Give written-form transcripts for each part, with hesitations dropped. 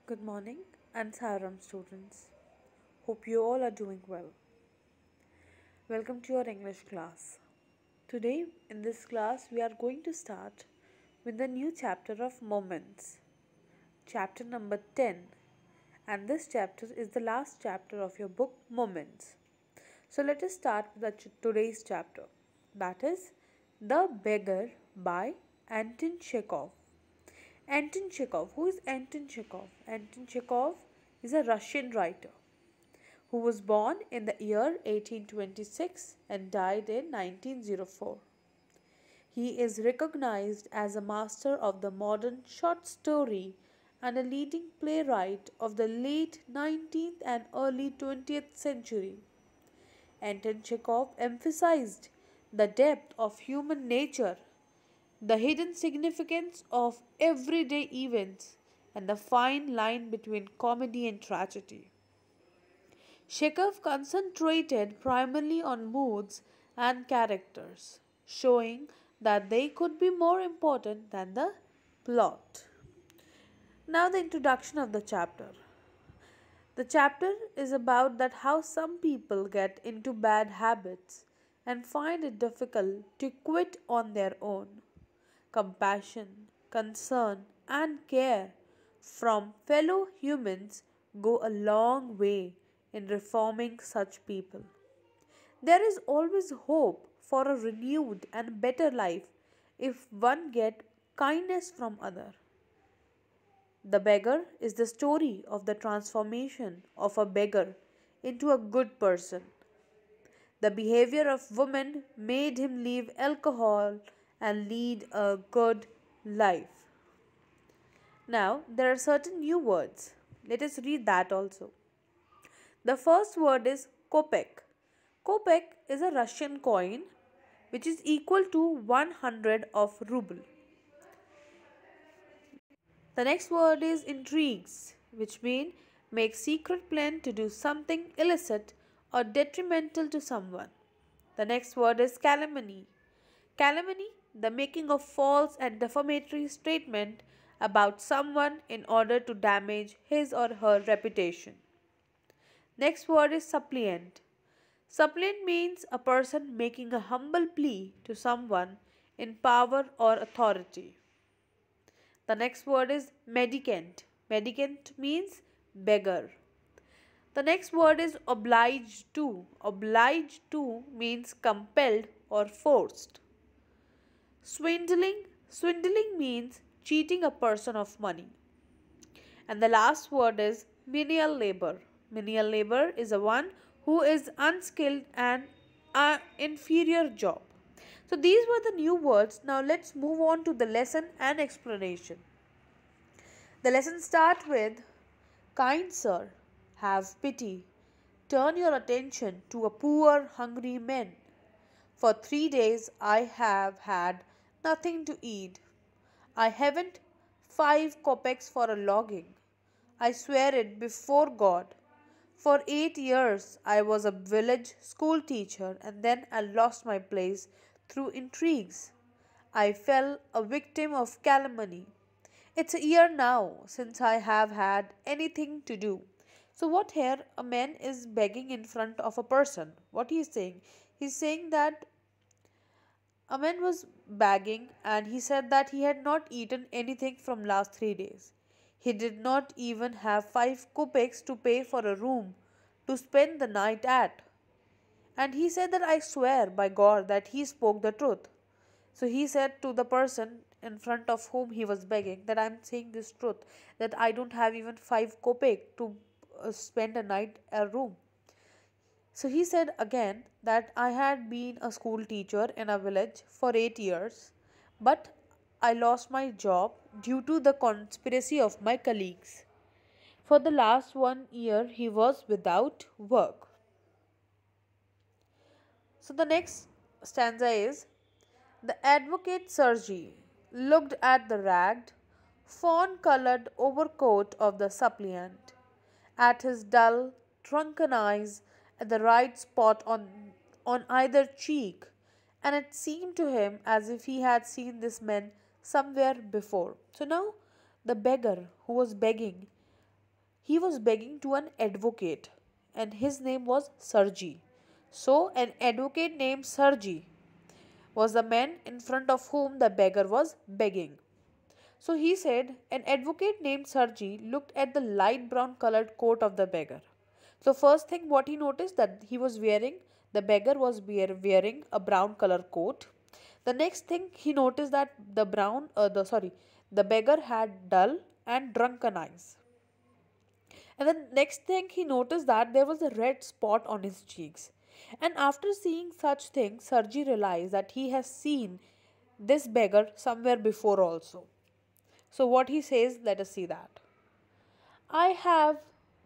Good morning and Saram students. Hope you all are doing well. Welcome to your English class. Today in this class we are going to start with the new chapter of moments. Chapter number 10, and this chapter is the last chapter of your book Moments. So let us start with today's chapter. That is The Beggar by Anton Chekhov. Anton Chekhov. Who is Anton Chekhov? Anton Chekhov is a Russian writer who was born in the year 1826 and died in 1904. He is recognized as a master of the modern short story and a leading playwright of the late 19th and early 20th century. Anton Chekhov emphasized the depth of human nature, the hidden significance of everyday events, and the fine line between comedy and tragedy. Chekhov concentrated primarily on moods and characters, showing that they could be more important than the plot. Now the introduction of the chapter. The chapter is about that how some people get into bad habits and find it difficult to quit on their own. Compassion, concern, and care from fellow humans go a long way in reforming such people. There is always hope for a renewed and better life if one get kindness from other. The Beggar is the story of the transformation of a beggar into a good person. The behavior of women made him leave alcohol and lead a good life. Now, there are certain new words. Let us read that also. The first word is kopek. Kopek is a Russian coin which is equal to 100 of ruble. The next word is intrigues, which mean make secret plan to do something illicit or detrimental to someone. The next word is calumny. Calumny, the making of false and defamatory statement about someone in order to damage his or her reputation. Next word is suppliant. Suppliant means a person making a humble plea to someone in power or authority. The next word is mendicant. Mendicant means beggar. The next word is obliged to. Obliged to means compelled or forced. Swindling. Swindling means cheating a person of money. And the last word is menial labor. Menial labor is a one who is unskilled and an inferior job. So these were the new words. Now let's move on to the lesson and explanation. The lesson starts with, kind sir, have pity. Turn your attention to a poor hungry man. For 3 days I have had nothing to eat. I haven't 5 kopecks for a logging. I swear it before God. For 8 years I was a village school teacher and then I lost my place through intrigues. I fell a victim of calumny. It's a year now since I have had anything to do. So what here a man is begging in front of a person. What he is saying? He's saying that a man was begging and he said that he had not eaten anything from last 3 days. He did not even have 5 kopecks to pay for a room to spend the night at. And he said that I swear by God that he spoke the truth. So he said to the person in front of whom he was begging that I'm saying this truth, that I don't have even 5 kopek to spend a night at a room. So he said again that I had been a school teacher in a village for 8 years, but I lost my job due to the conspiracy of my colleagues. For the last 1 year, he was without work. So the next stanza is, the advocate Sergi looked at the ragged, fawn colored overcoat of the suppliant, at his dull, drunken eyes, at the right spot on either cheek, and it seemed to him as if he had seen this man somewhere before. So now the beggar who was begging he was begging to an advocate, and his name was Sergi. So, an advocate named Sergi was the man in front of whom the beggar was begging. So he said, an advocate named Sergi looked at the light brown colored coat of the beggar. So first thing what he noticed that he was wearing, the beggar was wearing a brown color coat. The next thing he noticed that the beggar had dull and drunken eyes. And the next thing he noticed that there was a red spot on his cheeks. And after seeing such things, Sergi realized that he has seen this beggar somewhere before also. So what he says, let us see that. I have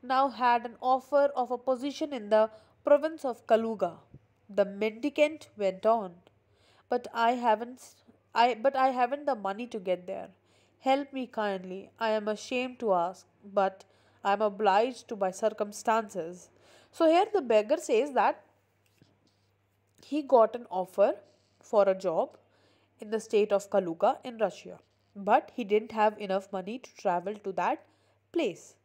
now had an offer of a position in the province of Kaluga. The mendicant went on. But I haven't the money to get there. Help me kindly. I am ashamed to ask, but I am obliged to by circumstances. So here the beggar says that he got an offer for a job in the state of Kaluga in Russia, but he didn't have enough money to travel to that place.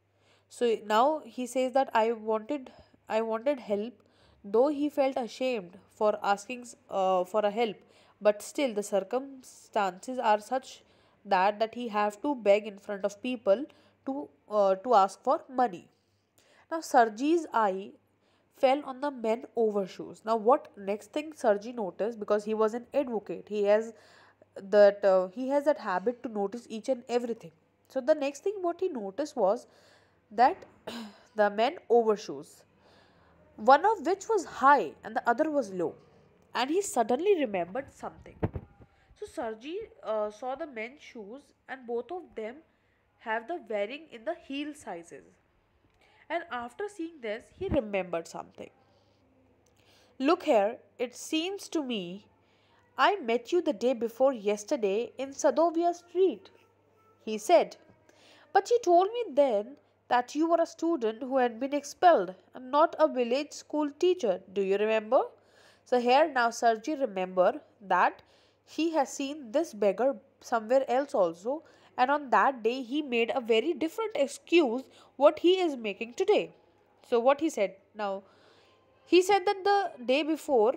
So now he says that I wanted help, though he felt ashamed for asking for a help, but still the circumstances are such that he have to beg in front of people to ask for money. Now Sergi's eye fell on the men overshoes. Now what next thing Sergi noticed, because he was an advocate, he has that habit to notice each and everything. So the next thing what he noticed was that the men overshoes, one of which was high and the other was low, and he suddenly remembered something. So Sergi saw the men's shoes, and both of them have the varying in the heel sizes. And after seeing this, he remembered something. Look here, it seems to me I met you the day before yesterday in Sadovia Street, he said. But you told me then that you were a student who had been expelled and not a village school teacher. Do you remember? So here now Sergi remember that he has seen this beggar somewhere else also, and on that day he made a very different excuse what he is making today. So what he said now, he said that the day before,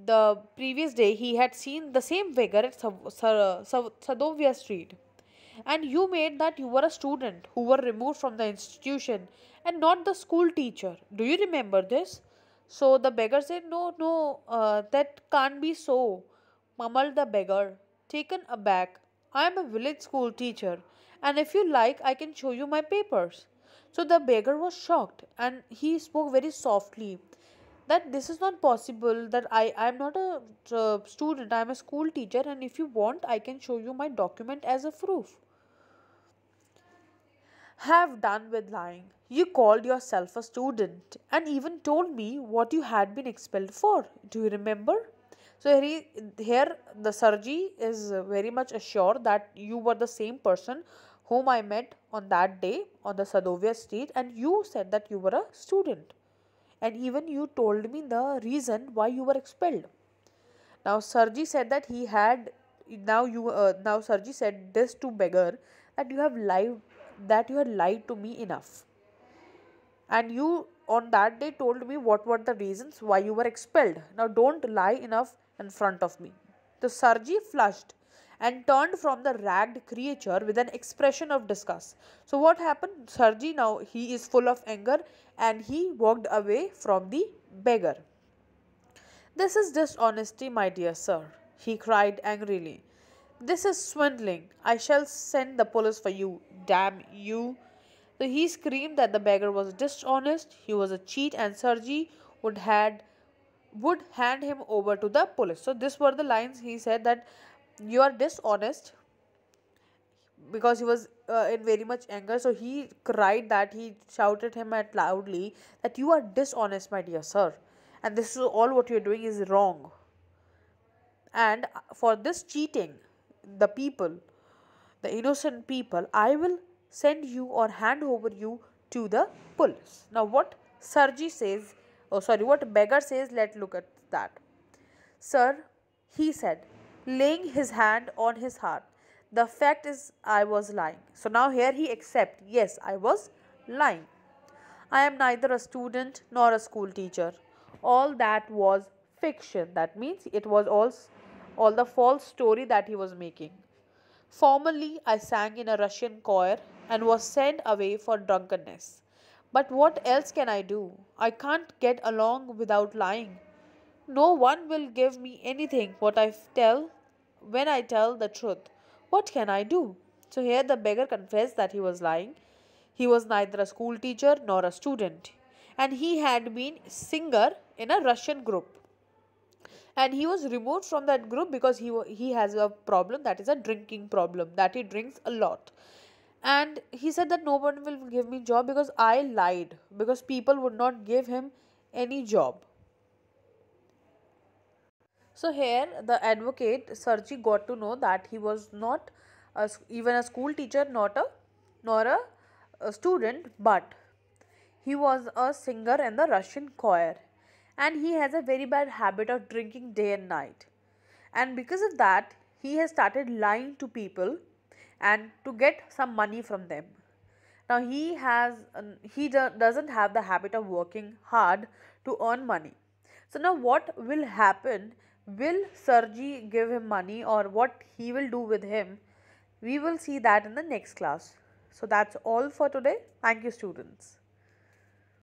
the previous day, he had seen the same beggar at Sadovia Street, and you made that you were a student who were removed from the institution and not the school teacher. Do you remember this? So the beggar said, no, no, that can't be so, mumbled the beggar, taken aback. I am a village school teacher, and if you like, I can show you my papers. So the beggar was shocked and he spoke very softly that this is not possible, that I am not a student, I am a school teacher, and if you want, I can show you my document as a proof. Have done with lying. You called yourself a student and even told me what you had been expelled for. Do you remember? So here the Sergi is very much assured that you were the same person whom I met on that day on the Sadovia street, and you said that you were a student. And even you told me the reason why you were expelled. Now Sergi said that he had now Sergi said this to beggar, that you had lied to me enough, and you on that day told me what were the reasons why you were expelled. Now don't lie enough in front of me. The Sergi flushed and turned from the ragged creature with an expression of disgust. So what happened? Sergi now he is full of anger and he walked away from the beggar. This is dishonesty, my dear sir, he cried angrily. This is swindling. I shall send the police for you. Damn you. So he screamed that the beggar was dishonest, he was a cheat, and Sergi would hand him over to the police. So these were the lines he said, that you are dishonest, because he was in very much anger. So he cried that he shouted him at loudly that you are dishonest, my dear sir, and this is all what you are doing is wrong. And for this cheating, the people, the innocent people, I will send you or hand over you to the police. Now what Sergi says, what beggar says, let's look at that. Sir, he said, laying his hand on his heart, The fact is, I was lying. So now here he accepts, yes, I was lying. I am neither a student nor a school teacher. All that was fiction. That means it was all the false story that he was making. Formerly, I sang in a Russian choir and was sent away for drunkenness. But what else can I do? I can't get along without lying. No one will give me anything what I tell when I tell the truth. What can I do? So here the beggar confessed that he was lying. He was neither a school teacher nor a student, and he had been singer in a Russian group. And he was removed from that group because he has a problem, that is a drinking problem, that he drinks a lot. And he said that no one will give me job because I lied, because people would not give him any job. So here the advocate Sergi got to know that he was not even a school teacher, not a nor a student, but he was a singer in the Russian choir, and he has a very bad habit of drinking day and night. And because of that, he has started lying to people and to get some money from them. Now doesn't have the habit of working hard to earn money. So now what will happen? Will Sergi give him money, or what he will do with him? We will see that in the next class. So that's all for today. Thank you, students.